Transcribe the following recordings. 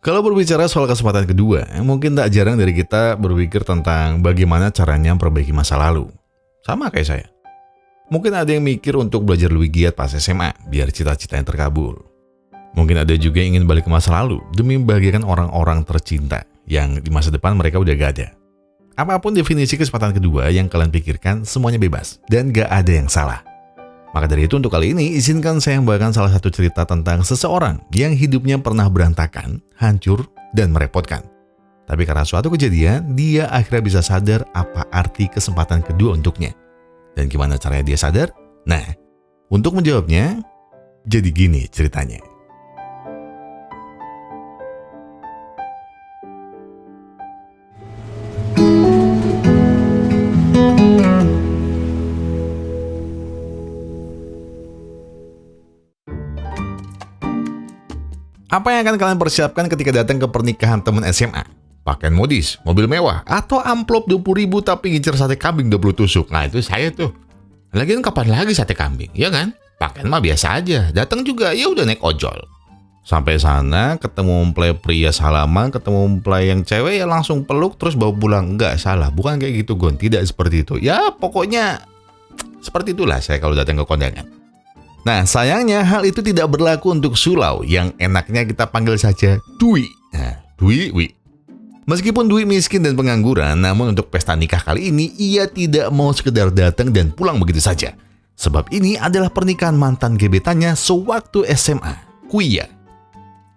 Kalau berbicara soal kesempatan kedua, mungkin tak jarang dari kita berpikir tentang bagaimana caranya memperbaiki masa lalu. Sama kayak saya. Mungkin ada yang mikir untuk belajar lebih giat pas SMA, biar cita-citanya terkabul. Mungkin ada juga yang ingin balik ke masa lalu, demi membahagiakan orang-orang tercinta, yang di masa depan mereka udah gak ada. Apapun definisi kesempatan kedua yang kalian pikirkan, semuanya bebas, dan gak ada yang salah. Maka dari itu untuk kali ini, izinkan saya membawakan salah satu cerita tentang seseorang yang hidupnya pernah berantakan, hancur, dan merepotkan. Tapi karena suatu kejadian, dia akhirnya bisa sadar apa arti kesempatan kedua untuknya. Dan gimana caranya dia sadar? Nah, untuk menjawabnya, jadi gini ceritanya. Apa yang akan kalian persiapkan ketika datang ke pernikahan teman SMA? Pakaian modis, mobil mewah, atau amplop 20.000 tapi ngincer sate kambing 20 tusuk? Nah itu saya tuh. Lagian kapan lagi sate kambing, ya kan? Pakaian mah biasa aja, datang juga ya udah naik ojol. Sampai sana ketemu mempelai pria salaman, ketemu mempelai yang cewek ya langsung peluk terus bawa pulang. Enggak, salah, bukan kayak gitu Gon, tidak seperti itu. Ya pokoknya seperti itulah saya kalau datang ke kondangan. Nah, sayangnya hal itu tidak berlaku untuk Sulau yang enaknya kita panggil saja Dwi. Nah, Dwi. Meskipun Dwi miskin dan pengangguran, namun untuk pesta nikah kali ini ia tidak mau sekedar datang dan pulang begitu saja. Sebab ini adalah pernikahan mantan gebetannya sewaktu SMA, Kuya.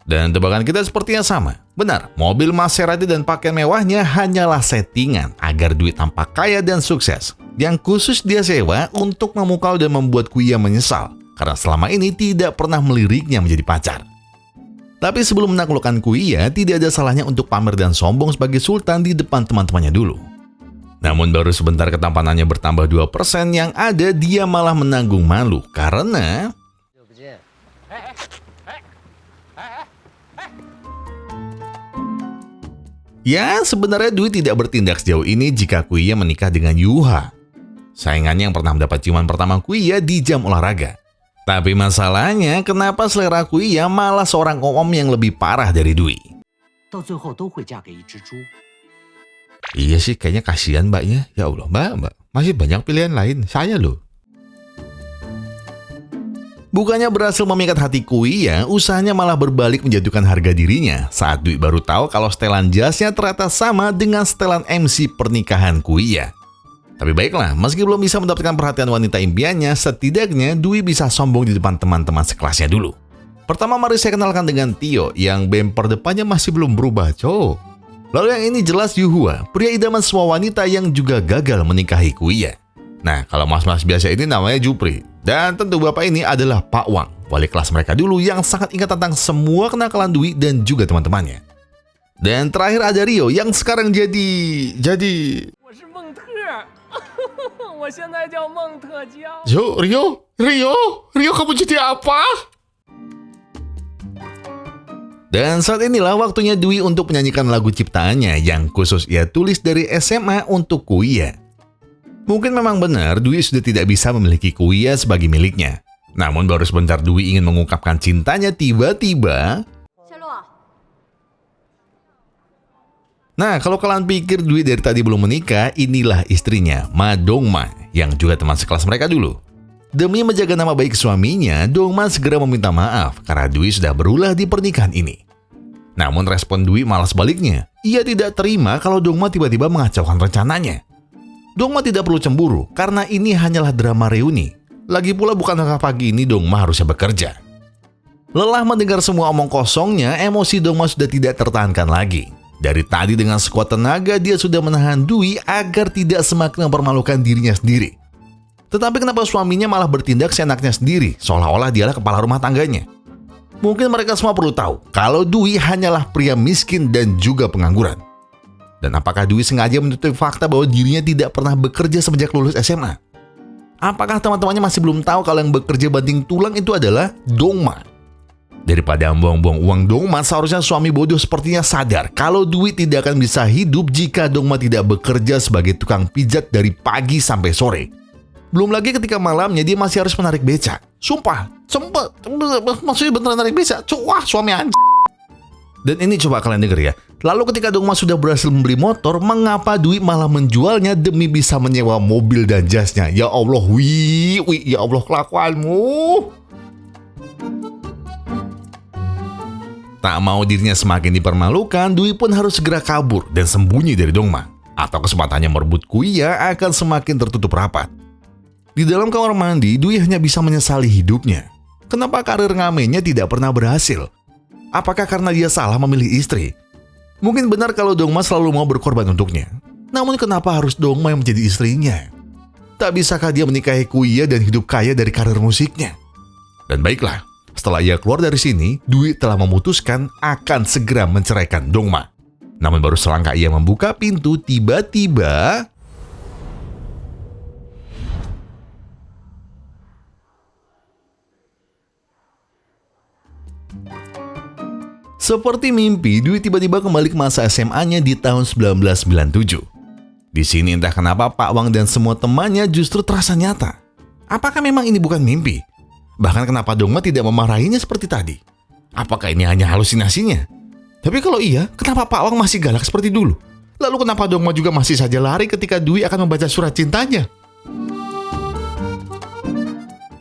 Dan tebakan kita sepertinya sama. Benar, mobil Maserati dan pakaian mewahnya hanyalah settingan agar Dwi tampak kaya dan sukses. Yang khusus dia sewa untuk memukau dan membuat Kuya menyesal. Karena selama ini tidak pernah meliriknya menjadi pacar. Tapi sebelum menaklukkan Kuya, tidak ada salahnya untuk pamer dan sombong sebagai sultan di depan teman-temannya dulu. Namun baru sebentar ketampanannya bertambah 2%, yang ada dia malah menanggung malu karena... Ya, sebenarnya Dwi tidak bertindak sejauh ini jika Kuya menikah dengan Yuha. Saingannya yang pernah mendapat ciuman pertama Kuya di jam olahraga. Tapi masalahnya, kenapa selera Kuya malah seorang om yang lebih parah dari Dwi? Iya sih, kayaknya kasihan mbaknya. Ya Allah, mbak, masih banyak pilihan lain. Saya loh. Bukannya berhasil memikat hati Kuya, usahanya malah berbalik menjatuhkan harga dirinya saat Dwi baru tahu kalau setelan jasnya ternyata sama dengan setelan MC pernikahan Kuya. Tapi baiklah, meski belum bisa mendapatkan perhatian wanita impiannya, setidaknya Dwi bisa sombong di depan teman-teman sekelasnya dulu. Pertama mari saya kenalkan dengan Tio, yang bemper depannya masih belum berubah, cowok. Lalu yang ini jelas Yuhua, pria idaman semua wanita yang juga gagal menikahi Kuya. Nah, kalau mas-mas biasa ini namanya Jupri. Dan tentu bapak ini adalah Pak Wang, wali kelas mereka dulu yang sangat ingat tentang semua kenakalan Dwi dan juga teman-temannya. Dan terakhir ada Rio yang sekarang jadi... Rio, kamu jadi apa? Dan saat inilah waktunya Dwi untuk menyanyikan lagu ciptaannya yang khusus ia tulis dari SMA untuk Kuya. Mungkin memang benar Dwi sudah tidak bisa memiliki Kuya sebagai miliknya. Namun baru sebentar Dwi ingin mengungkapkan cintanya, tiba-tiba... Nah, kalau kalian pikir Dwi dari tadi belum menikah, inilah istrinya, Ma Dongma, yang juga teman sekelas mereka dulu. Demi menjaga nama baik suaminya, Dongma segera meminta maaf karena Dwi sudah berulah di pernikahan ini. Namun respon Dwi malah sebaliknya. Ia tidak terima kalau Dongma tiba-tiba mengacaukan rencananya. Dongma tidak perlu cemburu karena ini hanyalah drama reuni. Lagi pula bukankah pagi ini Dongma harusnya bekerja. Lelah mendengar semua omong kosongnya, emosi Dongma sudah tidak tertahankan lagi. Dari tadi dengan sekuat tenaga dia sudah menahan Dwi agar tidak semakin mempermalukan dirinya sendiri. Tetapi kenapa suaminya malah bertindak seenaknya sendiri, seolah-olah dialah kepala rumah tangganya? Mungkin mereka semua perlu tahu kalau Dwi hanyalah pria miskin dan juga pengangguran. Dan apakah Dwi sengaja menutupi fakta bahwa dirinya tidak pernah bekerja semenjak lulus SMA? Apakah teman-temannya masih belum tahu kalau yang bekerja banting tulang itu adalah Dongma? Daripada buang-buang uang Dongma, seharusnya suami bodoh sepertinya sadar kalau Dwi tidak akan bisa hidup jika Dongma tidak bekerja sebagai tukang pijat dari pagi sampai sore. Belum lagi ketika malamnya dia masih harus menarik beca. Sumpah, maksudnya beneran narik beca. Wah, suami anjing. Dan ini coba kalian denger ya. Lalu ketika Dongma sudah berhasil membeli motor, mengapa Dwi malah menjualnya demi bisa menyewa mobil dan jasnya? Ya Allah, ya Allah kelakuanmu. Tak mau dirinya semakin dipermalukan, Dwi pun harus segera kabur dan sembunyi dari Dongma. Atau kesempatannya merebut Kuya akan semakin tertutup rapat. Di dalam kamar mandi, Dwi hanya bisa menyesali hidupnya. Kenapa karir ngamennya tidak pernah berhasil? Apakah karena dia salah memilih istri? Mungkin benar kalau Dongma selalu mau berkorban untuknya. Namun kenapa harus Dongma yang menjadi istrinya? Tak bisakah dia menikahi Kuya dan hidup kaya dari karir musiknya? Dan baiklah, setelah ia keluar dari sini, Dwi telah memutuskan akan segera menceraikan Dongma. Namun baru selangkah ia membuka pintu, tiba-tiba seperti mimpi, Dwi tiba-tiba kembali ke masa SMA-nya di tahun 1997. Di sini entah kenapa Pak Wang dan semua temannya justru terasa nyata. Apakah memang ini bukan mimpi? Bahkan kenapa Dongma tidak memarahinya seperti tadi? Apakah ini hanya halusinasinya? Tapi kalau iya, kenapa Pak Wang masih galak seperti dulu? Lalu kenapa Dongma juga masih saja lari ketika Dwi akan membaca surat cintanya?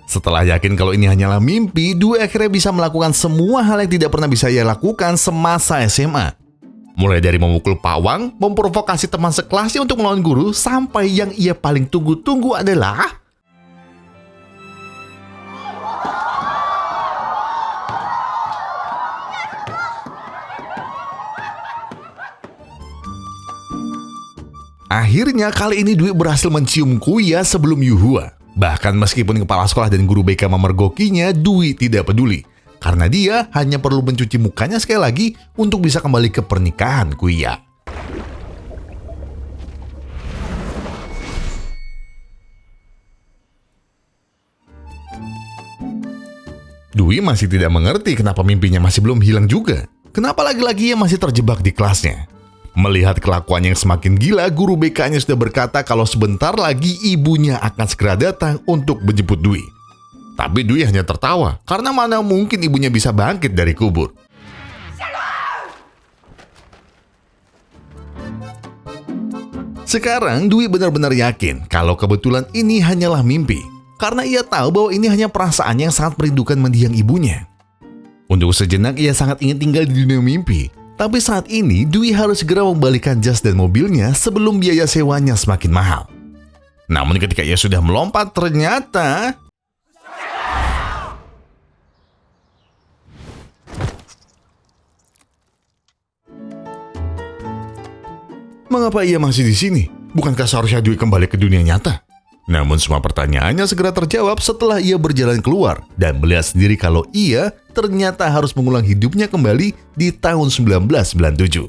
Setelah yakin kalau ini hanyalah mimpi, Dwi akhirnya bisa melakukan semua hal yang tidak pernah bisa ia lakukan semasa SMA. Mulai dari memukul Pak Wang, memprovokasi teman sekelasnya untuk melawan guru, sampai yang ia paling tunggu-tunggu adalah akhirnya kali ini Dwi berhasil mencium Kuya sebelum Yuhua. Bahkan meskipun kepala sekolah dan guru BK memergokinya, Dwi tidak peduli. Karena dia hanya perlu mencuci mukanya sekali lagi untuk bisa kembali ke pernikahan Kuya. Dwi masih tidak mengerti kenapa mimpinya masih belum hilang juga. Kenapa lagi-lagi ia masih terjebak di kelasnya. Melihat kelakuan yang semakin gila, guru BK-nya sudah berkata kalau sebentar lagi ibunya akan segera datang untuk menjemput Dwi. Tapi Dwi hanya tertawa, karena mana mungkin ibunya bisa bangkit dari kubur. Sekarang Dwi benar-benar yakin kalau kebetulan ini hanyalah mimpi, karena ia tahu bahwa ini hanya perasaan yang sangat merindukan mendiang ibunya. Untuk sejenak ia sangat ingin tinggal di dunia mimpi. Tapi saat ini, Dwi harus segera membalikan jas dan mobilnya sebelum biaya sewanya semakin mahal. Namun ketika ia sudah melompat, ternyata mengapa ia masih di sini? Bukankah seharusnya Dwi kembali ke dunia nyata? Namun semua pertanyaannya segera terjawab setelah ia berjalan keluar dan melihat sendiri kalau ia ternyata harus mengulang hidupnya kembali di tahun 1997.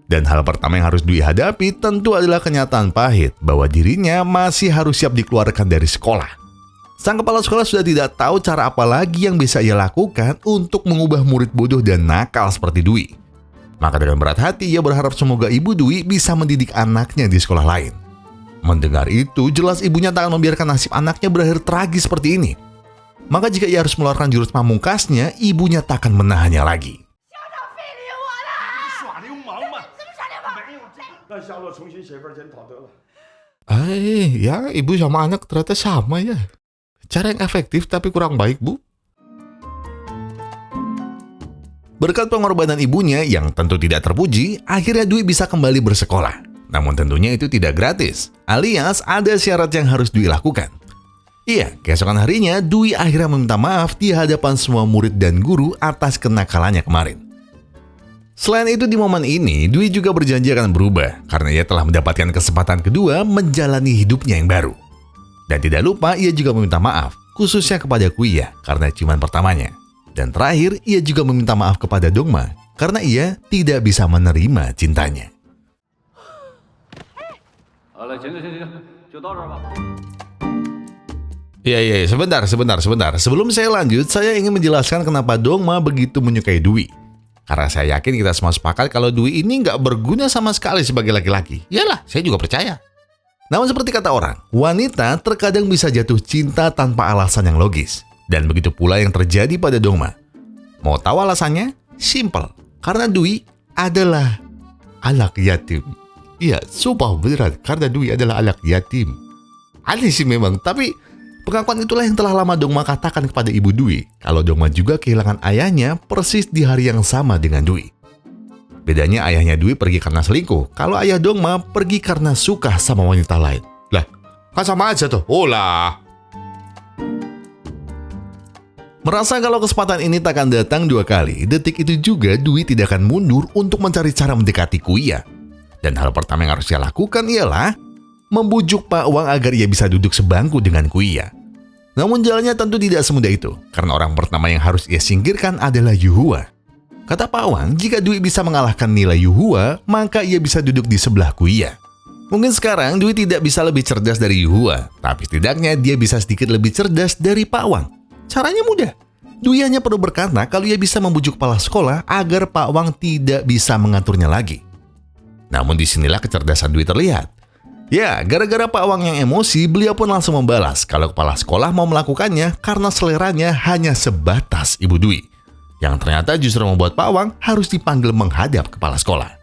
Dan hal pertama yang harus Dwi hadapi tentu adalah kenyataan pahit bahwa dirinya masih harus siap dikeluarkan dari sekolah. Sang kepala sekolah sudah tidak tahu cara apa lagi yang bisa ia lakukan untuk mengubah murid bodoh dan nakal seperti Dwi. Maka dengan berat hati ia berharap semoga ibu Dwi bisa mendidik anaknya di sekolah lain. Mendengar itu, jelas ibunya tak akan membiarkan nasib anaknya berakhir tragis seperti ini. Maka jika ia harus mengeluarkan jurus pamungkasnya, ibunya tak akan menahannya lagi. Ya ibu sama anak ternyata sama ya. Cara yang efektif tapi kurang baik, Bu. Berkat pengorbanan ibunya yang tentu tidak terpuji, akhirnya Dwi bisa kembali bersekolah. Namun tentunya itu tidak gratis, alias ada syarat yang harus Dwi lakukan. Iya, keesokan harinya Dwi akhirnya meminta maaf di hadapan semua murid dan guru atas kenakalannya kemarin. Selain itu di momen ini, Dwi juga berjanji akan berubah karena ia telah mendapatkan kesempatan kedua menjalani hidupnya yang baru. Dan tidak lupa ia juga meminta maaf, khususnya kepada Kuya karena ciuman pertamanya. Dan terakhir, ia juga meminta maaf kepada Dongma karena ia tidak bisa menerima cintanya. Ya, sebentar. Sebelum saya lanjut, saya ingin menjelaskan kenapa Dongma begitu menyukai Dwi. Karena saya yakin kita semua sepakat kalau Dwi ini nggak berguna sama sekali sebagai laki-laki. Yalah, saya juga percaya. Namun seperti kata orang, wanita terkadang bisa jatuh cinta tanpa alasan yang logis. Dan begitu pula yang terjadi pada Dongma. Mau tahu alasannya? Simple. Karena Dwi adalah anak yatim. Iya, sumpah beneran, karena Dwi adalah anak yatim. Aneh sih memang, tapi pengakuan itulah yang telah lama Dongma katakan kepada ibu Dwi, kalau Dongma juga kehilangan ayahnya persis di hari yang sama dengan Dwi. Bedanya ayahnya Dwi pergi karena selingkuh, kalau ayah Dongma pergi karena suka sama wanita lain. Lah, kan sama aja tuh. Oh lah. Merasa kalau kesempatan ini takkan datang dua kali, detik itu juga Dwi tidak akan mundur untuk mencari cara mendekati Kuya. Dan hal pertama yang harus dia lakukan ialah membujuk Pak Wang agar ia bisa duduk sebangku dengan Kuya. Namun jalannya tentu tidak semudah itu, karena orang pertama yang harus ia singkirkan adalah Yuhua. Kata Pak Wang, jika Dwi bisa mengalahkan nilai Yuhua, maka ia bisa duduk di sebelah Kuya. Mungkin sekarang Dwi tidak bisa lebih cerdas dari Yuhua, tapi setidaknya dia bisa sedikit lebih cerdas dari Pak Wang. Caranya mudah. Dwi hanya perlu berkata kalau ia bisa membujuk kepala sekolah agar Pak Wang tidak bisa mengaturnya lagi. Namun disinilah kecerdasan Dwi terlihat. Ya, gara-gara Pak Wang yang emosi, beliau pun langsung membalas kalau kepala sekolah mau melakukannya karena seleranya hanya sebatas Ibu Dwi. Yang ternyata justru membuat Pak Wang harus dipanggil menghadap kepala sekolah.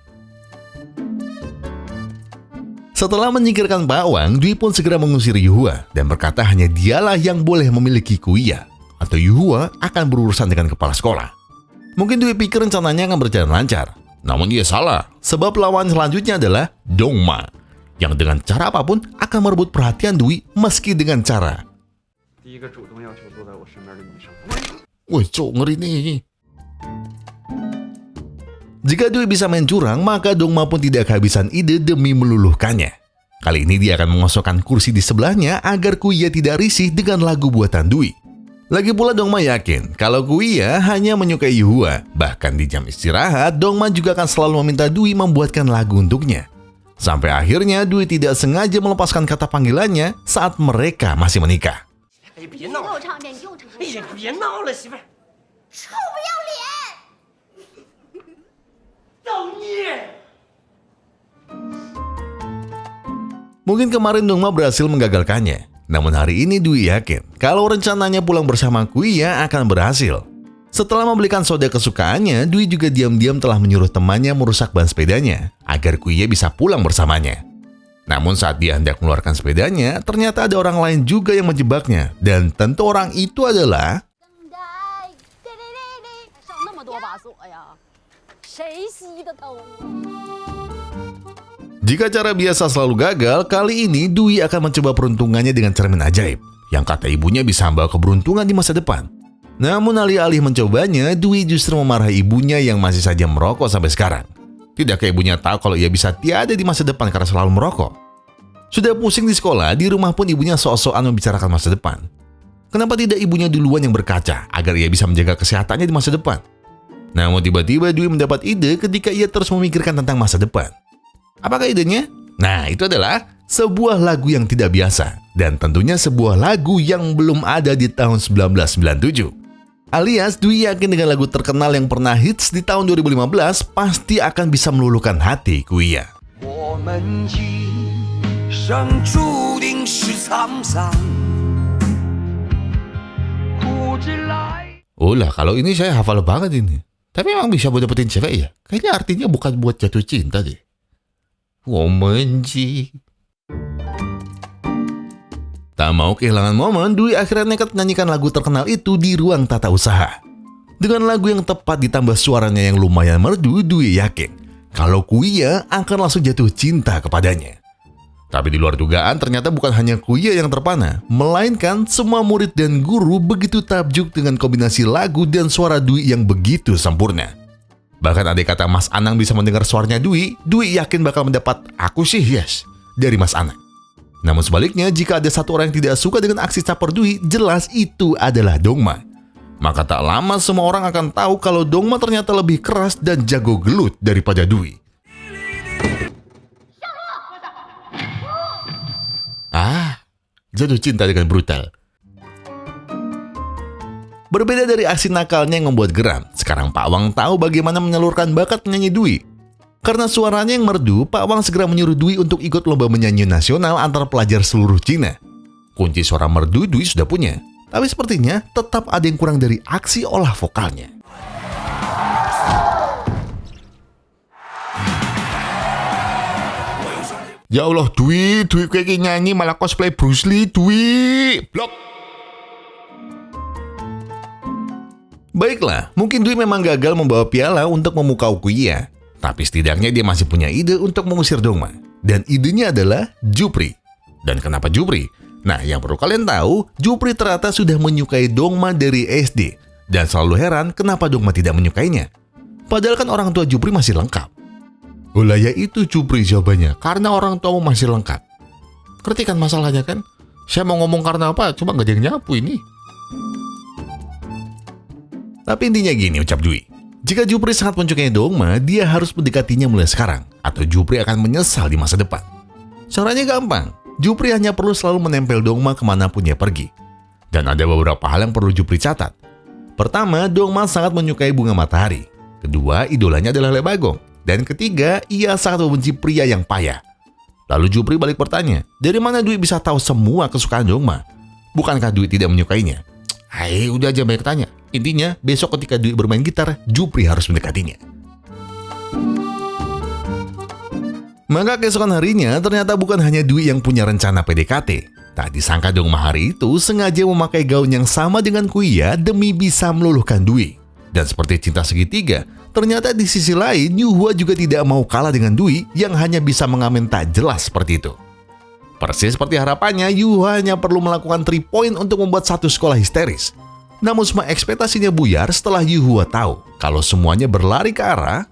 Setelah menyingkirkan Pak Wang, Dwi pun segera mengusir Yuhua dan berkata hanya dialah yang boleh memiliki Kuya, atau Yuhua akan berurusan dengan kepala sekolah. Mungkin Dwi pikir rencananya akan berjalan lancar. Namun ia salah, sebab lawan selanjutnya adalah Dongma, yang dengan cara apapun akan merebut perhatian Dwi meski dengan cara. Woi, cok, ngeri nih. Jika Dwi bisa main curang, maka Dongma pun tidak kehabisan ide demi meluluhkannya. Kali ini dia akan mengosongkan kursi di sebelahnya agar Kuya tidak risih dengan lagu buatan Dwi. Lagi pula Dongma yakin kalau Kuya hanya menyukai Yuhua. Bahkan di jam istirahat, Dongma juga akan selalu meminta Dwi membuatkan lagu untuknya. Sampai akhirnya Dwi tidak sengaja melepaskan kata panggilannya saat mereka masih menikah. Mungkin kemarin Dongma berhasil menggagalkannya. Namun hari ini Dwi yakin kalau rencananya pulang bersama Kuya akan berhasil. Setelah membelikan soda kesukaannya, Dwi juga diam-diam telah menyuruh temannya merusak ban sepedanya agar Kuya bisa pulang bersamanya. Namun saat dia hendak mengeluarkan sepedanya, ternyata ada orang lain juga yang menjebaknya. Dan tentu orang itu adalah... Jika cara biasa selalu gagal, kali ini Dwi akan mencoba peruntungannya dengan cermin ajaib, yang kata ibunya bisa membawa keberuntungan di masa depan. Namun alih-alih mencobanya, Dwi justru memarahi ibunya yang masih saja merokok sampai sekarang. Tidakkah ibunya tahu kalau ia bisa tiada di masa depan karena selalu merokok? Sudah pusing di sekolah, di rumah pun ibunya sok-sokan membicarakan masa depan. Kenapa tidak ibunya duluan yang berkaca agar ia bisa menjaga kesehatannya di masa depan? Namun tiba-tiba Dwi mendapat ide ketika ia terus memikirkan tentang masa depan. Apakah idenya? Nah, itu adalah sebuah lagu yang tidak biasa. Dan tentunya sebuah lagu yang belum ada di tahun 1997. Alias, Dwi yakin dengan lagu terkenal yang pernah hits di tahun 2015 pasti akan bisa meluluhkan hati Kuya. Oh lah, kalau ini saya hafal banget ini. Tapi memang bisa buat dapetin cewek ya? Kayaknya artinya bukan buat jatuh cinta deh. Tak mau kehilangan momen, Dwi akhirnya nekat menyanyikan lagu terkenal itu di ruang tata usaha. Dengan lagu yang tepat ditambah suaranya yang lumayan merdu, Dwi yakin kalau Kuya akan langsung jatuh cinta kepadanya. Tapi di luar dugaan ternyata bukan hanya Kuya yang terpana, melainkan semua murid dan guru begitu takjub dengan kombinasi lagu dan suara Dwi yang begitu sempurna. Bahkan andai kata Mas Anang bisa mendengar suaranya Dwi yakin bakal mendapat "aku sih yes" dari Mas Anang. Namun sebaliknya, jika ada satu orang yang tidak suka dengan aksi caper Dwi, jelas itu adalah Dongma. Maka tak lama semua orang akan tahu kalau Dongma ternyata lebih keras dan jago gelut daripada Dwi. Jatuh cinta dengan brutal. Berbeda dari aksi nakalnya yang membuat geram, sekarang Pak Wang tahu bagaimana menyalurkan bakat menyanyi Dwi. Karena suaranya yang merdu, Pak Wang segera menyuruh Dwi untuk ikut lomba menyanyi nasional antar pelajar seluruh Cina. Kunci suara merdu Dwi sudah punya, tapi sepertinya tetap ada yang kurang dari aksi olah vokalnya. Ya Allah, Dwi kayak nyanyi malah cosplay Bruce Lee, Dwi. Blok. Baiklah, mungkin Dwi memang gagal membawa piala untuk memukau Kuya. Tapi setidaknya dia masih punya ide untuk mengusir Dongma. Dan idenya adalah Jupri. Dan kenapa Jupri? Nah, yang perlu kalian tahu, Jupri ternyata sudah menyukai Dongma dari SD. Dan selalu heran kenapa Dongma tidak menyukainya. Padahal kan orang tua Jupri masih lengkap. Ulah ya itu Jupri jawabannya, karena orang tuamu masih lengkap. Ngerti kan masalahnya kan? Saya mau ngomong karena apa, cuma gak ada yang nyapu ini. Tapi intinya gini ucap Dwi. Jika Jupri sangat menyukai Dongma, dia harus mendekatinya mulai sekarang, atau Jupri akan menyesal di masa depan. Caranya gampang, Jupri hanya perlu selalu menempel Dongma kemanapun dia pergi. Dan ada beberapa hal yang perlu Jupri catat. Pertama, Dongma sangat menyukai bunga matahari. Kedua, idolanya adalah Lebagong. Dan ketiga, ia sangat membenci pria yang payah. Lalu Jupri balik bertanya, dari mana Dwi bisa tahu semua kesukaan Dongma? Bukankah Dwi tidak menyukainya? Hai, udah aja banyak tanya. Intinya, besok ketika Dwi bermain gitar, Jupri harus mendekatinya. Maka keesokan harinya, ternyata bukan hanya Dwi yang punya rencana PDKT. Tak disangka Dongma hari itu sengaja memakai gaun yang sama dengan Kuya demi bisa meluluhkan Dwi. Dan seperti cinta segitiga, ternyata di sisi lain, Yuhua juga tidak mau kalah dengan Dwi yang hanya bisa mengamen tak jelas seperti itu. Persis seperti harapannya, Yuhua hanya perlu melakukan 3 point untuk membuat satu sekolah histeris. Namun semua ekspektasinya buyar setelah Yuhua tahu kalau semuanya berlari ke arah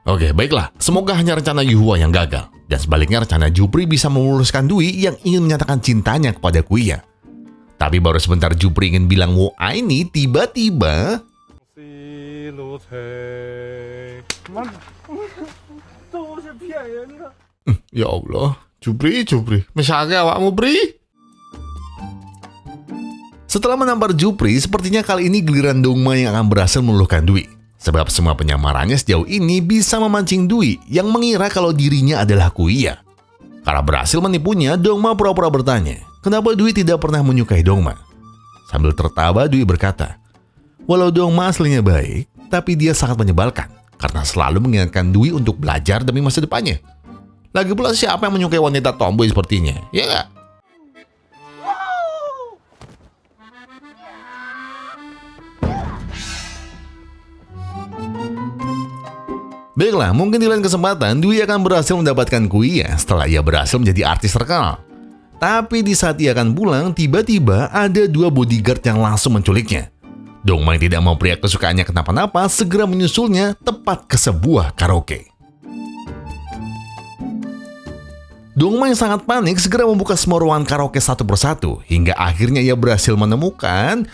Oke, baiklah. Semoga hanya rencana Yuhua yang gagal. Dan sebaliknya rencana Jupri bisa memuluskan Dwi yang ingin menyatakan cintanya kepada Kuya. Tapi baru sebentar Jupri ingin bilang wow ini tiba-tiba Ya Allah, Jupri, misalnya awakmu Bri. Setelah menampar Jupri, sepertinya kali ini giliran Dongma yang akan berhasil meluluhkan Dwi. Sebab semua penyamarannya sejauh ini bisa memancing Dwi yang mengira kalau dirinya adalah Kuya. Karena berhasil menipunya, Dongma pura-pura bertanya, kenapa Dwi tidak pernah menyukai Dongma? Sambil tertawa, Dwi berkata, walau Dongma aslinya baik, tapi dia sangat menyebalkan karena selalu mengingatkan Dwi untuk belajar demi masa depannya. Lagi pula siapa yang menyukai wanita tomboy sepertinya, ya nggak? Baiklah, mungkin di lain kesempatan Dwi akan berhasil mendapatkan Kuya setelah ia berhasil menjadi artis terkenal. Tapi di saat ia akan pulang, tiba-tiba ada 2 bodyguard yang langsung menculiknya. Dongma yang tidak mau pria kesukaannya kenapa-napa segera menyusulnya tepat ke sebuah karaoke. Dongma yang sangat panik segera membuka semua ruangan karaoke satu persatu hingga akhirnya ia berhasil menemukan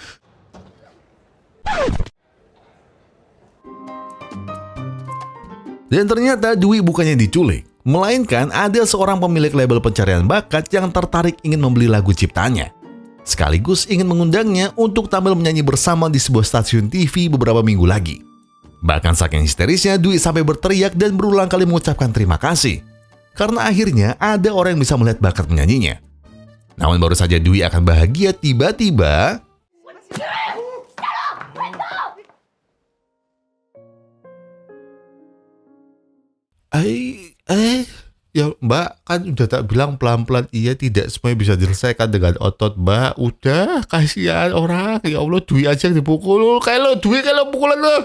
Dan ternyata Dwi bukannya diculik, melainkan ada seorang pemilik label pencarian bakat yang tertarik ingin membeli lagu ciptaannya. Sekaligus ingin mengundangnya untuk tampil menyanyi bersama di sebuah stasiun TV beberapa minggu lagi. Bahkan saking histerisnya, Dwi sampai berteriak dan berulang kali mengucapkan terima kasih. Karena akhirnya ada orang yang bisa melihat bakat menyanyinya. Namun baru saja Dwi akan bahagia tiba-tiba ya Mbak, kan udah tak bilang pelan-pelan, iya tidak semuanya bisa diselesaikan dengan otot Mbak. Udah, kasihan orang, ya Allah Dwi aja yang dipukul. Kalau Dwi kalau pukulan lo.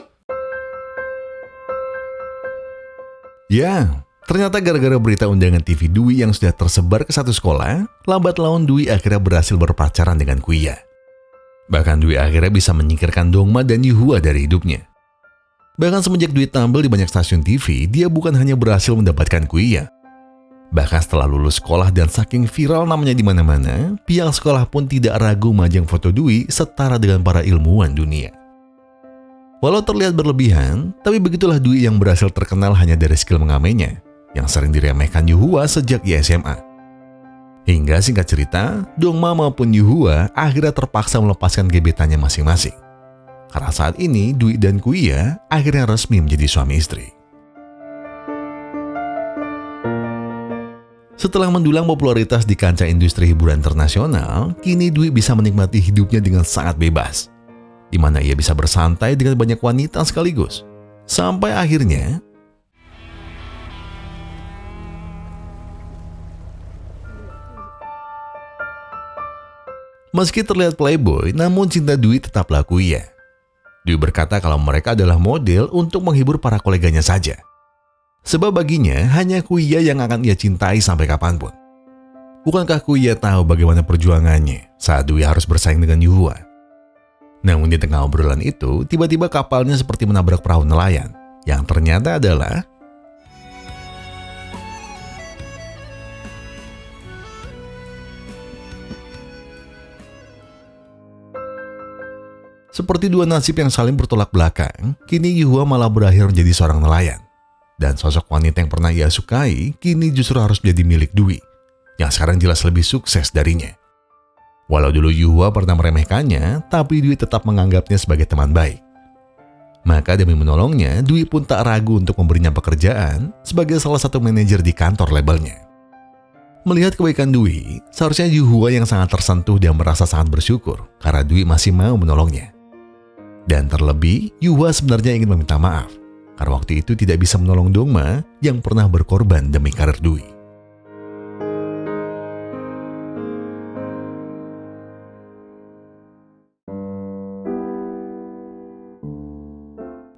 Ya, ternyata gara-gara berita undangan TV Dwi yang sudah tersebar ke satu sekolah, lambat laun Dwi akhirnya berhasil berpacaran dengan Kuya. Bahkan Dwi akhirnya bisa menyingkirkan Dongma dan Yuhua dari hidupnya. Bahkan semenjak Dwi tampil di banyak stasiun TV, dia bukan hanya berhasil mendapatkan Kuya. Bahkan setelah lulus sekolah dan saking viral namanya di mana-mana, pihak sekolah pun tidak ragu majang foto Dwi setara dengan para ilmuwan dunia. Walau terlihat berlebihan, tapi begitulah Dwi yang berhasil terkenal hanya dari skill mengamennya, yang sering diremehkan Yuhua sejak ia SMA. Hingga singkat cerita, Dongma maupun Yuhua akhirnya terpaksa melepaskan gebetannya masing-masing. Karena saat ini, Dwi dan Kuya akhirnya resmi menjadi suami istri. Setelah mendulang popularitas di kancah industri hiburan internasional, kini Dwi bisa menikmati hidupnya dengan sangat bebas. di mana ia bisa bersantai dengan banyak wanita sekaligus. Sampai akhirnya, meski terlihat playboy, namun cinta Dwi tetaplah Kuya. Dwi berkata kalau mereka adalah model untuk menghibur para koleganya saja. Sebab baginya, hanya Kuya yang akan ia cintai sampai kapanpun. Bukankah Kuya tahu bagaimana perjuangannya saat Dwi harus bersaing dengan Yuhua? Namun di tengah obrolan itu, tiba-tiba kapalnya seperti menabrak perahu nelayan, yang ternyata adalah seperti dua nasib yang saling bertolak belakang. Kini Yuhua malah berakhir menjadi seorang nelayan. Dan sosok wanita yang pernah ia sukai, kini justru harus menjadi milik Dwi, yang sekarang jelas lebih sukses darinya. Walau dulu Yuhua pernah meremehkannya, tapi Dwi tetap menganggapnya sebagai teman baik. Maka demi menolongnya, Dwi pun tak ragu untuk memberinya pekerjaan sebagai salah satu manajer di kantor labelnya. Melihat kebaikan Dwi, seharusnya Yuhua yang sangat tersentuh dan merasa sangat bersyukur karena Dwi masih mau menolongnya. Dan terlebih, Yuhua sebenarnya ingin meminta maaf karena waktu itu tidak bisa menolong Dongma yang pernah berkorban demi karir Dwi.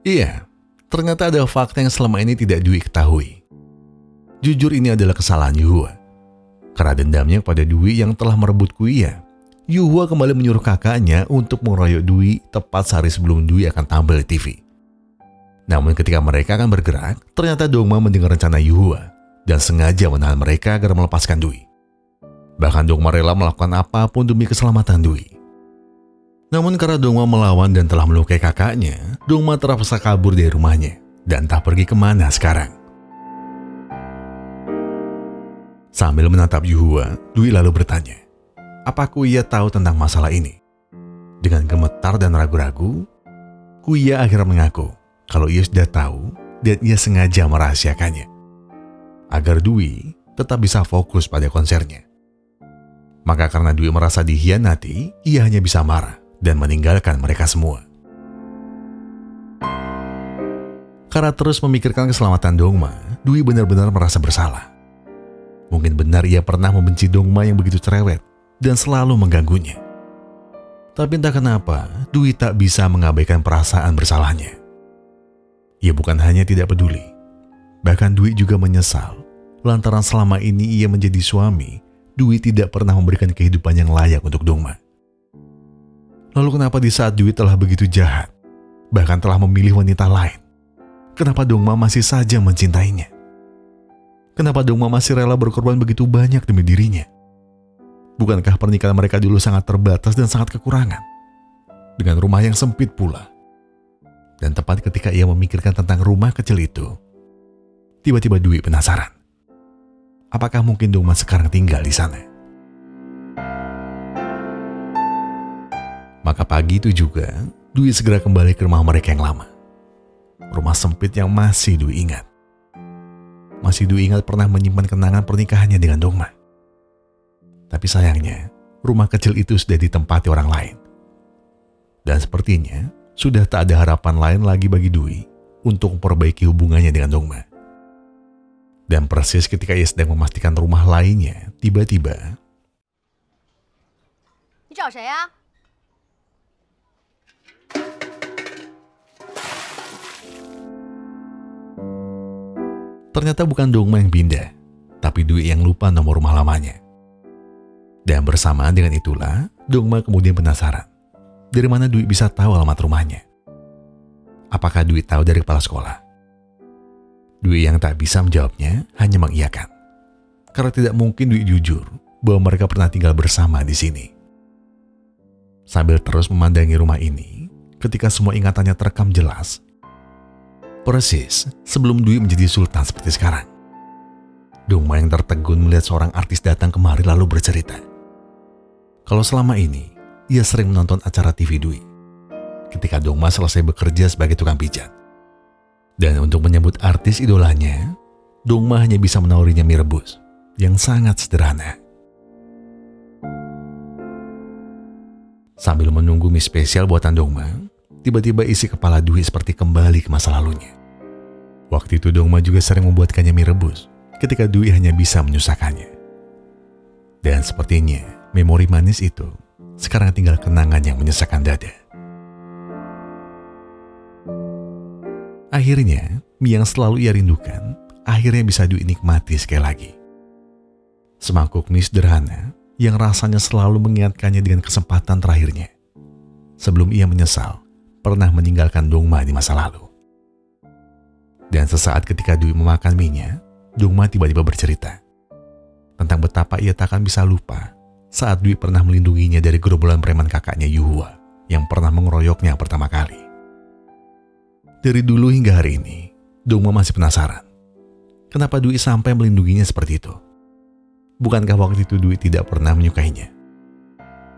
Iya, ternyata ada fakta yang selama ini tidak Dwi ketahui. Jujur ini adalah kesalahan Yuhua. Karena dendamnya kepada Dwi yang telah merebut Kuya, Yuhua kembali menyuruh kakaknya untuk mengeroyok Dwi tepat sehari sebelum Dwi akan tampil di TV. Namun ketika mereka akan bergerak, ternyata Dongma mendengar rencana Yuhua dan sengaja menahan mereka agar melepaskan Dwi. Bahkan Dongma rela melakukan apapun demi keselamatan Dwi. Namun karena Dongma melawan dan telah melukai kakaknya, Dongma terpaksa kabur dari rumahnya dan tak pergi kemana sekarang. Sambil menatap Yuhua, Dwi lalu bertanya, "Apa Kuya tahu tentang masalah ini?" Dengan gemetar dan ragu-ragu, Kuya akhirnya mengaku kalau ia sudah tahu dan ia sengaja merahasiakannya agar Dwi tetap bisa fokus pada konsernya. Maka karena Dwi merasa dikhianati, ia hanya bisa marah dan meninggalkan mereka semua. Karena terus memikirkan keselamatan Dongma, Dwi benar-benar merasa bersalah. Mungkin benar ia pernah membenci Dongma yang begitu cerewet dan selalu mengganggunya. Tapi entah kenapa, Dwi tak bisa mengabaikan perasaan bersalahnya. Ia bukan hanya tidak peduli, bahkan Dwi juga menyesal lantaran selama ini ia menjadi suami, Dwi tidak pernah memberikan kehidupan yang layak untuk Dongma. Lalu kenapa di saat Dwi telah begitu jahat, bahkan telah memilih wanita lain, kenapa Dongma masih saja mencintainya? Kenapa Dongma masih rela berkorban begitu banyak demi dirinya? Bukankah pernikahan mereka dulu sangat terbatas dan sangat kekurangan? Dengan rumah yang sempit pula. Dan tepat ketika ia memikirkan tentang rumah kecil itu, tiba-tiba Dwi penasaran. Apakah mungkin Dongma sekarang tinggal di sana? Maka pagi itu juga, Dwi segera kembali ke rumah mereka yang lama. Rumah sempit yang masih Dwi ingat. Masih Dwi ingat pernah menyimpan kenangan pernikahannya dengan Dongma. Tapi sayangnya, rumah kecil itu sudah ditempati orang lain. Dan sepertinya, sudah tak ada harapan lain lagi bagi Dwi untuk memperbaiki hubungannya dengan Dongma. Dan persis ketika ia sedang memastikan rumah lainnya, tiba-tiba... Ternyata bukan Dongma yang pindah, tapi Dwi yang lupa nomor rumah lamanya. Dan bersamaan dengan itulah, Dongma kemudian penasaran. Dari mana Dwi bisa tahu alamat rumahnya? Apakah Dwi tahu dari kepala sekolah? Dwi yang tak bisa menjawabnya hanya mengiyakan. Karena tidak mungkin Dwi jujur bahwa mereka pernah tinggal bersama di sini. Sambil terus memandangi rumah ini, ketika semua ingatannya terekam jelas, persis sebelum Dwi menjadi sultan seperti sekarang. Dongma yang tertegun melihat seorang artis datang kemari lalu bercerita. Kalau selama ini, ia sering menonton acara TV Dwi ketika Dongma selesai bekerja sebagai tukang pijat. Dan untuk menyambut artis idolanya, Dongma hanya bisa menawarinya mie rebus yang sangat sederhana. Sambil menunggu mie spesial buatan Dongma, tiba-tiba isi kepala Dwi seperti kembali ke masa lalunya. Waktu itu Dongma juga sering membuatkannya mie rebus ketika Dwi hanya bisa menyusahkannya. Dan sepertinya memori manis itu sekarang tinggal kenangan yang menyesakkan dada. Akhirnya, mie yang selalu ia rindukan akhirnya bisa Dwi nikmati sekali lagi. Semangkuk mie sederhana yang rasanya selalu mengingatkannya dengan kesempatan terakhirnya sebelum ia menyesal pernah meninggalkan Dongma di masa lalu. Dan sesaat ketika Dwi memakan mie-nya, Dongma tiba-tiba bercerita tentang betapa ia takkan bisa lupa saat Dwi pernah melindunginya dari gerombolan preman kakaknya Yuhua yang pernah mengeroyoknya pertama kali. Dari dulu hingga hari ini, Dongma masih penasaran kenapa Dwi sampai melindunginya seperti itu. Bukankah waktu itu Dwi tidak pernah menyukainya?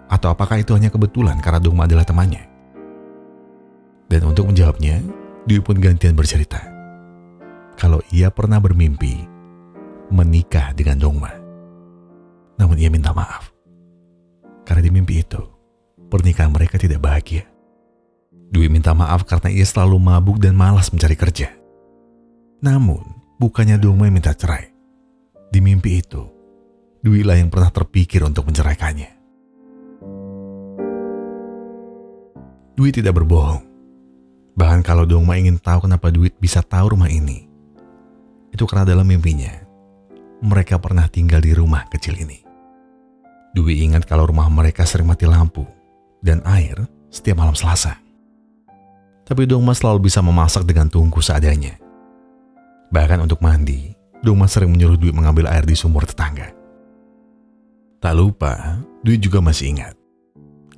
Atau apakah itu hanya kebetulan karena Dongma adalah temannya? Dan untuk menjawabnya, Dwi pun gantian bercerita kalau ia pernah bermimpi menikah dengan Dongma. Namun ia minta maaf karena di mimpi itu pernikahan mereka tidak bahagia. Dwi minta maaf karena ia selalu mabuk dan malas mencari kerja. Namun bukannya Dongma yang minta cerai. Di mimpi itu Dwi lah yang pernah terpikir untuk menceraikannya. Dwi tidak berbohong. Bahkan kalau Dongma ingin tahu kenapa Dwi bisa tahu rumah ini, itu karena dalam mimpinya mereka pernah tinggal di rumah kecil ini. Dwi ingat kalau rumah mereka sering mati lampu dan air setiap malam Selasa. Tapi Dongma selalu bisa memasak dengan tungku seadanya. Bahkan untuk mandi, Dongma sering menyuruh Dwi mengambil air di sumur tetangga. Tak lupa, Dwi juga masih ingat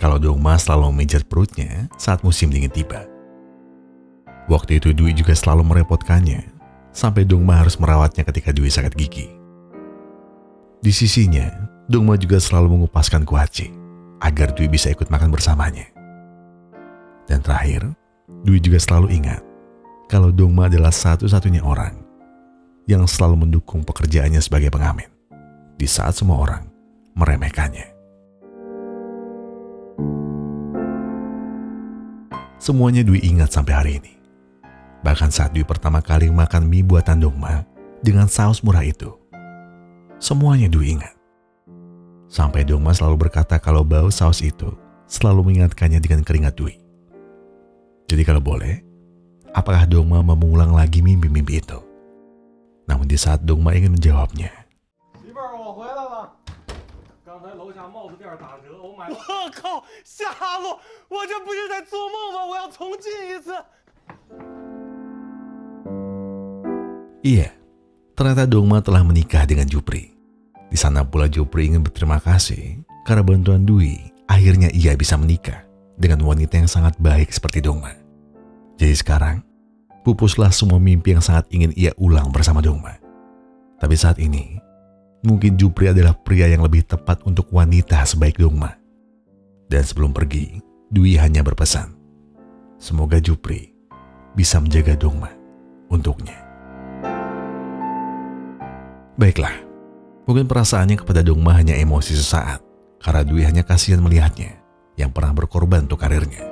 kalau Dongma selalu memijat perutnya saat musim dingin tiba. Waktu itu Dwi juga selalu merepotkannya sampai Dongma harus merawatnya ketika Dwi sakit gigi. Di sisinya, Dongma juga selalu mengupaskan kuaci agar Dwi bisa ikut makan bersamanya. Dan terakhir, Dwi juga selalu ingat kalau Dongma adalah satu-satunya orang yang selalu mendukung pekerjaannya sebagai pengamen di saat semua orang meremehkannya. Semuanya Dwi ingat sampai hari ini. Bahkan saat Dwi pertama kali makan mie buatan Dongma dengan saus murah itu, semuanya Dwi ingat. Sampai Dongma selalu berkata kalau bau saus itu selalu mengingatkannya dengan keringat Dwi. Jadi kalau boleh, apakah Dongma mau mengulang lagi mimpi-mimpi itu? Namun di saat Dongma ingin menjawabnya, iya, ternyata Dongma telah menikah dengan Jupri. Di sana pula Jupri ingin berterima kasih karena bantuan Dwi, akhirnya ia bisa menikah dengan wanita yang sangat baik seperti Dongma. Jadi sekarang, pupuslah semua mimpi yang sangat ingin ia ulang bersama Dongma. Tapi saat ini, mungkin Jupri adalah pria yang lebih tepat untuk wanita sebaik Dongma. Dan sebelum pergi, Dwi hanya berpesan, semoga Jupri bisa menjaga Dongma untuknya. Baiklah, mungkin perasaannya kepada Dongma hanya emosi sesaat, karena Dwi hanya kasihan melihatnya yang pernah berkorban untuk karirnya.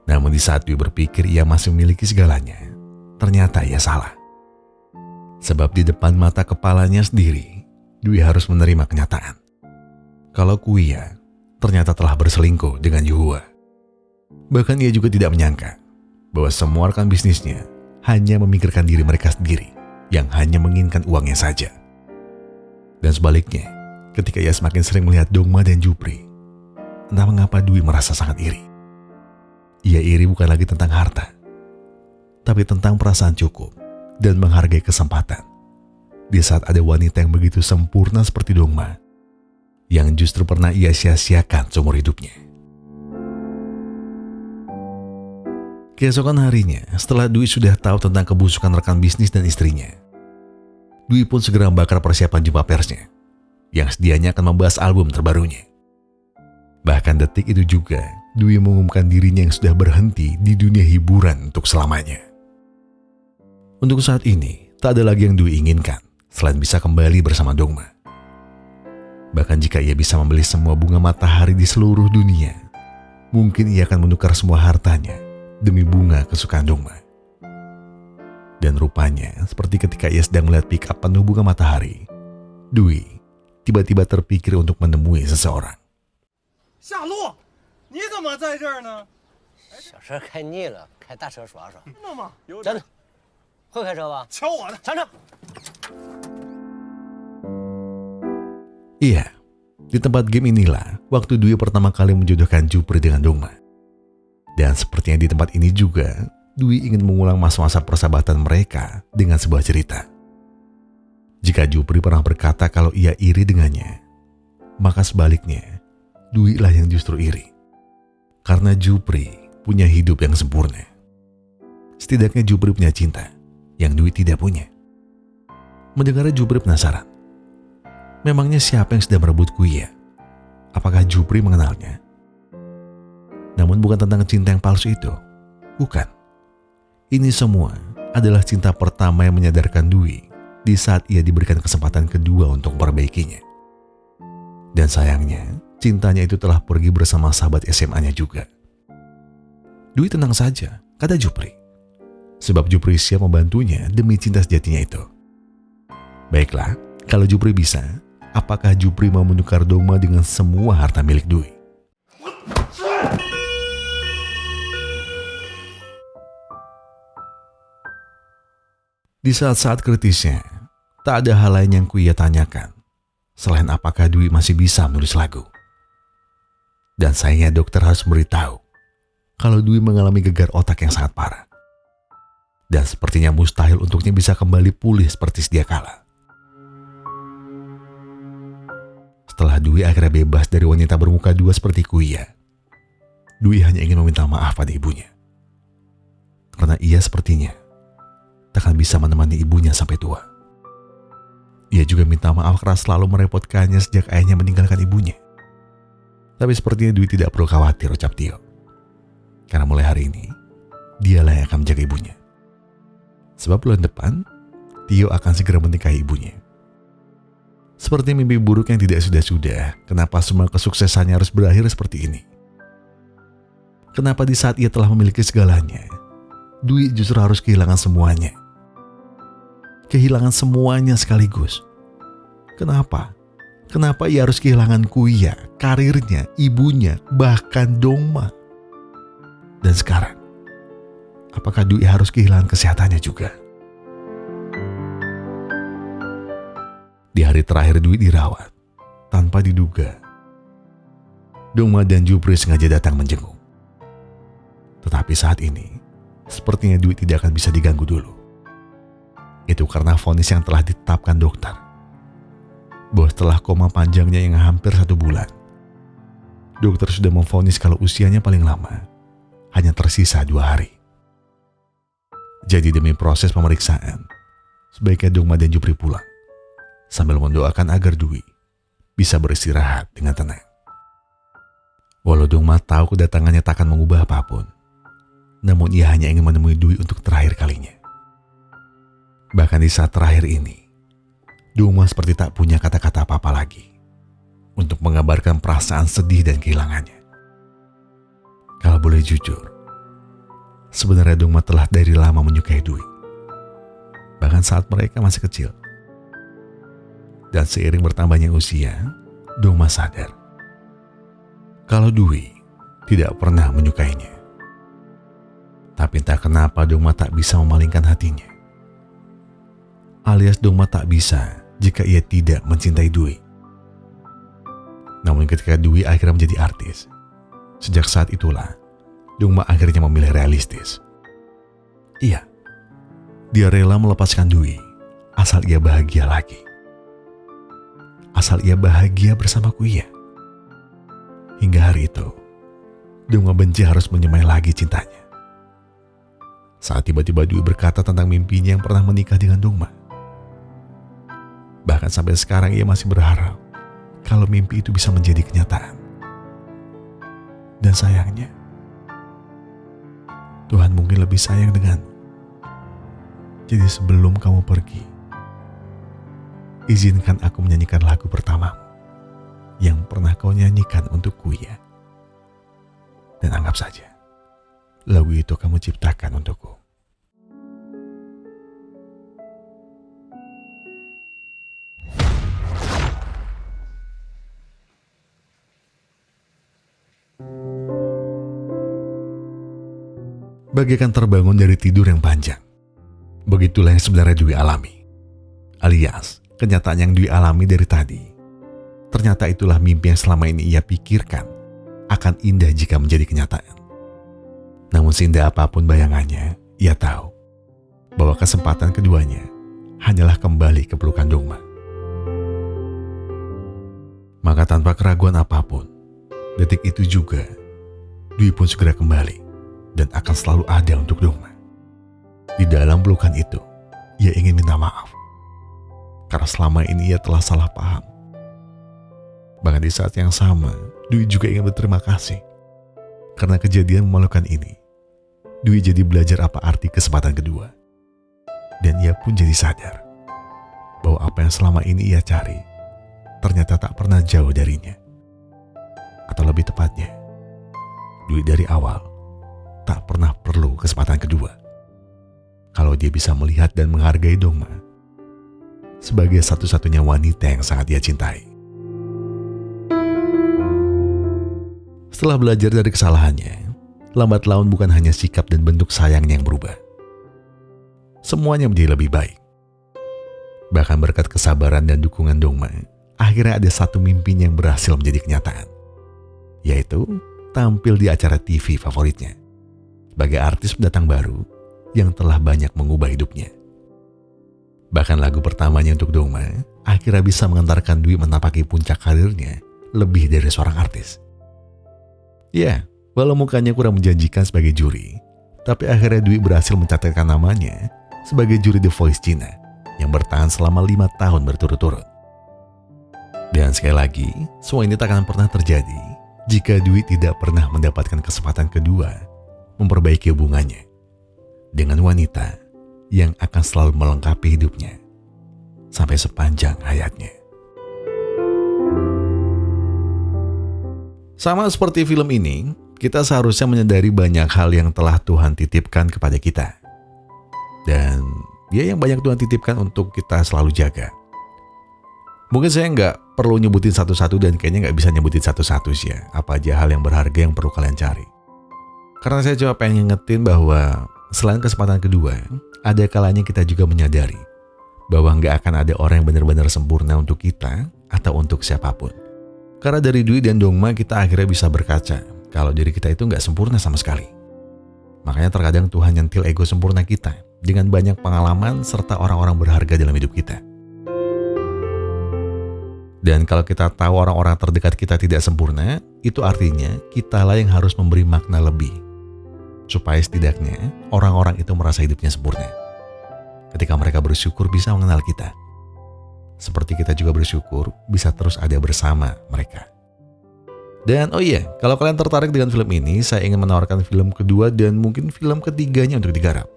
Namun di saat Dwi berpikir ia masih memiliki segalanya, ternyata ia salah. Sebab di depan mata kepalanya sendiri, Dwi harus menerima kenyataan kalau Kuya ternyata telah berselingkuh dengan Yuhua. Bahkan ia juga tidak menyangka bahwa semua rekan bisnisnya hanya memikirkan diri mereka sendiri yang hanya menginginkan uangnya saja. Dan sebaliknya, ketika ia semakin sering melihat Dongma dan Jupri, entah mengapa Dwi merasa sangat iri. Ia iri bukan lagi tentang harta, tapi tentang perasaan cukup dan menghargai kesempatan di saat ada wanita yang begitu sempurna seperti Dongma yang justru pernah ia sia-siakan seumur hidupnya. Keesokan harinya, setelah Dwi sudah tahu tentang kebusukan rekan bisnis dan istrinya, Dwi pun segera membakar persiapan jumpa persnya yang sedianya akan membahas album terbarunya. Bahkan detik itu juga, Dwi mengumumkan dirinya yang sudah berhenti di dunia hiburan untuk selamanya. Untuk saat ini, tak ada lagi yang Dwi inginkan selain bisa kembali bersama Dongma. Bahkan jika ia bisa membeli semua bunga matahari di seluruh dunia, mungkin ia akan menukar semua hartanya demi bunga kesukaan Dongma. Dan rupanya, seperti ketika ia sedang melihat pick-up penuh bunga matahari, Dwi tiba-tiba terpikir untuk menemui seseorang. 夏洛，你怎么在这儿呢？小车开腻了，开大车耍耍。那么有点等等，会开车吧？瞧我的，上车。 Iya, di tempat game inilah waktu Dwi pertama kali menjodohkan Jupri dengan Dongma. Dan sepertinya di tempat ini juga, Dwi ingin mengulang masa-masa persahabatan mereka dengan sebuah cerita. Jika Jupri pernah berkata kalau ia iri dengannya, maka sebaliknya, Dwi lah yang justru iri. Karena Jupri punya hidup yang sempurna. Setidaknya Jupri punya cinta yang Dwi tidak punya. Mendengarnya Jupri penasaran. Memangnya siapa yang sedang merebutku ya? Apakah Jupri mengenalnya? Namun bukan tentang cinta yang palsu itu. Bukan. Ini semua adalah cinta pertama yang menyadarkan Dwi di saat ia diberikan kesempatan kedua untuk memperbaikinya. Dan sayangnya, cintanya itu telah pergi bersama sahabat SMA-nya juga. Dwi tenang saja, kata Jupri. Sebab Jupri siap membantunya demi cinta sejatinya itu. Baiklah, kalau Jupri bisa, apakah Jupri mau menukar Dongma dengan semua harta milik Dwi? Di saat-saat kritisnya, tak ada hal lain yang Kuya tanyakan, selain apakah Dwi masih bisa menulis lagu. Dan sayangnya dokter harus memberitahu, kalau Dwi mengalami gegar otak yang sangat parah. Dan sepertinya mustahil untuknya bisa kembali pulih seperti sedia kala. Setelah Dwi akhirnya bebas dari wanita bermuka dua seperti Kuya, Dwi hanya ingin meminta maaf pada ibunya. Karena ia sepertinya takkan bisa menemani ibunya sampai tua. Ia juga minta maaf karena selalu merepotkannya sejak ayahnya meninggalkan ibunya. Tapi sepertinya Dwi tidak perlu khawatir, ucap Tio. Karena mulai hari ini, dialah yang akan menjaga ibunya. Sebab bulan depan, Tio akan segera menikahi ibunya. Seperti mimpi buruk yang tidak sudah-sudah, kenapa semua kesuksesannya harus berakhir seperti ini? Kenapa di saat ia telah memiliki segalanya, Dwi justru harus kehilangan semuanya? Kehilangan semuanya sekaligus. Kenapa? Kenapa ia harus kehilangan Kuya, karirnya, ibunya, bahkan Dongma? Dan sekarang, apakah Dwi harus kehilangan kesehatannya juga? Di hari terakhir Dwi dirawat, tanpa diduga, Dongma dan Jupri sengaja datang menjenguk. Tetapi saat ini, sepertinya Dwi tidak akan bisa diganggu dulu. Itu karena vonis yang telah ditetapkan dokter. Bahwa setelah koma panjangnya yang hampir 1 bulan, dokter sudah memvonis kalau usianya paling lama hanya tersisa 2 hari. Jadi demi proses pemeriksaan, sebaiknya Dongma dan Jupri pulang, sambil mendoakan agar Dwi bisa beristirahat dengan tenang. Walau Dongma tahu kedatangannya tak akan mengubah apapun, namun ia hanya ingin menemui Dwi untuk terakhir kalinya. Bahkan di saat terakhir ini, Dongma seperti tak punya kata-kata apa-apa lagi untuk mengabarkan perasaan sedih dan kehilangannya. Kalau boleh jujur, sebenarnya Dongma telah dari lama menyukai Dwi. Bahkan saat mereka masih kecil. Dan seiring bertambahnya usia, Dongma sadar kalau Dwi tidak pernah menyukainya. Tapi entah kenapa Dongma tak bisa memalingkan hatinya. Alias Dongma tak bisa jika ia tidak mencintai Dwi. Namun ketika Dwi akhirnya menjadi artis, sejak saat itulah Dongma akhirnya memilih realistis. Iya, dia rela melepaskan Dwi asal ia bahagia lagi. Asal ia bahagia bersama Kuya. Hingga hari itu, Dongma benci harus menyemai lagi cintanya. Saat tiba-tiba Dwi berkata tentang mimpinya yang pernah menikah dengan Dongma. Bahkan sampai sekarang ia masih berharap kalau mimpi itu bisa menjadi kenyataan. Dan sayangnya, Tuhan mungkin lebih sayang denganmu. Jadi sebelum kamu pergi, izinkan aku menyanyikan lagu pertamamu yang pernah kau nyanyikan untukku ya. Dan anggap saja, lagu itu kamu ciptakan untukku. Bagaikan terbangun dari tidur yang panjang. Begitulah yang sebenarnya Dwi alami. Alias, kenyataan yang Dwi alami dari tadi. Ternyata itulah mimpi yang selama ini ia pikirkan akan indah jika menjadi kenyataan. Namun seindah apapun bayangannya, ia tahu bahwa kesempatan keduanya hanyalah kembali ke pelukan Dongma. Maka tanpa keraguan apapun, detik itu juga Dwi pun segera kembali dan akan selalu ada untuk Dongma. Di dalam pelukan itu, ia ingin minta maaf karena selama ini ia telah salah paham. Bahkan di saat yang sama, Dwi juga ingin berterima kasih karena kejadian memalukan ini. Dwi jadi belajar apa arti kesempatan kedua. Dan ia pun jadi sadar bahwa apa yang selama ini ia cari ternyata tak pernah jauh darinya. Atau lebih tepatnya, Dwi dari awal tak pernah perlu kesempatan kedua. Kalau dia bisa melihat dan menghargai Dongma sebagai satu-satunya wanita yang sangat dia cintai. Setelah belajar dari kesalahannya, lambat laun bukan hanya sikap dan bentuk sayangnya yang berubah. Semuanya menjadi lebih baik. Bahkan berkat kesabaran dan dukungan Dongma, akhirnya ada satu mimpinya yang berhasil menjadi kenyataan. Yaitu tampil di acara TV favoritnya sebagai artis pendatang baru yang telah banyak mengubah hidupnya. Bahkan lagu pertamanya untuk Dongma akhirnya bisa mengantarkan Dwi menapaki puncak karirnya lebih dari seorang artis. Ya, walau mukanya kurang menjanjikan sebagai juri, tapi akhirnya Dwi berhasil mencatatkan namanya sebagai juri The Voice Cina yang bertahan selama 5 tahun berturut-turut. Dan sekali lagi, semua ini tak akan pernah terjadi jika Dwi tidak pernah mendapatkan kesempatan kedua memperbaiki hubungannya dengan wanita yang akan selalu melengkapi hidupnya sampai sepanjang hayatnya. Sama seperti film ini, kita seharusnya menyadari banyak hal yang telah Tuhan titipkan kepada kita. Dan dia yang banyak Tuhan titipkan untuk kita selalu jaga. Mungkin saya nggak perlu nyebutin satu-satu dan kayaknya nggak bisa nyebutin satu-satu sih ya. Apa aja hal yang berharga yang perlu kalian cari. Karena saya cuma pengen ngingetin bahwa selain kesempatan kedua, ada kalanya kita juga menyadari bahwa nggak akan ada orang yang benar-benar sempurna untuk kita atau untuk siapapun. Karena dari Dwi dan Dongma kita akhirnya bisa berkaca kalau diri kita itu nggak sempurna sama sekali. Makanya terkadang Tuhan nyentil ego sempurna kita dengan banyak pengalaman serta orang-orang berharga dalam hidup kita. Dan kalau kita tahu orang-orang terdekat kita tidak sempurna, itu artinya kitalah yang harus memberi makna lebih. Supaya setidaknya orang-orang itu merasa hidupnya sempurna. Ketika mereka bersyukur bisa mengenal kita. Seperti kita juga bersyukur bisa terus ada bersama mereka. Dan oh iya, kalau kalian tertarik dengan film ini, saya ingin menawarkan film kedua dan mungkin film ketiganya untuk digarap.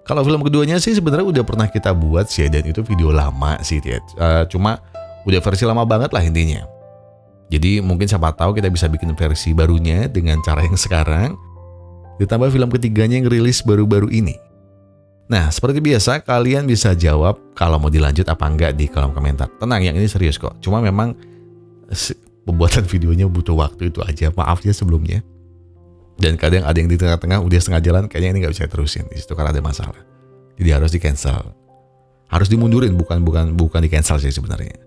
Kalau film keduanya sih sebenarnya udah pernah kita buat sih, dan itu video lama sih. Cuma udah versi lama banget lah intinya. Jadi mungkin siapa tahu kita bisa bikin versi barunya dengan cara yang sekarang. Ditambah film ketiganya yang rilis baru-baru ini. Nah, seperti biasa kalian bisa jawab kalau mau dilanjut apa enggak di kolom komentar. Tenang, yang ini serius kok. Cuma memang pembuatan videonya butuh waktu itu aja. Maaf ya sebelumnya. Dan kadang ada yang di tengah-tengah udah setengah jalan, kayaknya ini nggak bisa terusin. Di situ karena ada masalah. Jadi harus di cancel. Harus dimundurin, bukan di cancel sih sebenarnya.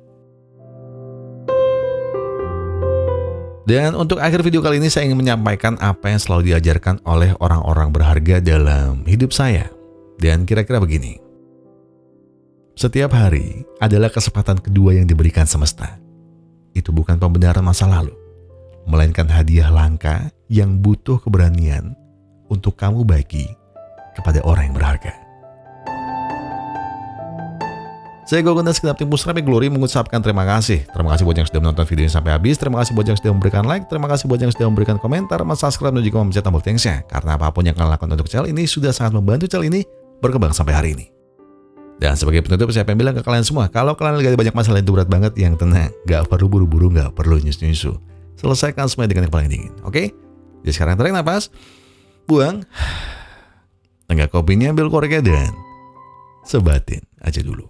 Dan untuk akhir video kali ini saya ingin menyampaikan apa yang selalu diajarkan oleh orang-orang berharga dalam hidup saya. Dan kira-kira begini. Setiap hari adalah kesempatan kedua yang diberikan semesta. Itu bukan pembenaran masa lalu, melainkan hadiah langka yang butuh keberanian untuk kamu bagi kepada orang yang berharga. Saya Gogonda segenap tim Pusrapi Glory mengucapkan terima kasih. Terima kasih buat yang sudah menonton video ini sampai habis. Terima kasih buat yang sudah memberikan like. Terima kasih buat yang sudah memberikan komentar, subscribe, dan juga memencet tombol thanks-nya. Karena apapun yang kalian lakukan untuk channel ini sudah sangat membantu channel ini berkembang sampai hari ini. Dan sebagai penutup saya pengen bilang ke kalian semua, kalau kalian lagi ada banyak masalah itu berat banget, yang tenang, gak perlu buru-buru, gak perlu nyusu-nyusu. Selesaikan semua dengan yang paling dingin, oke? Jadi sekarang tarik nafas, buang, tenggak kopinya ambil koreknya dan sebatin aja dulu.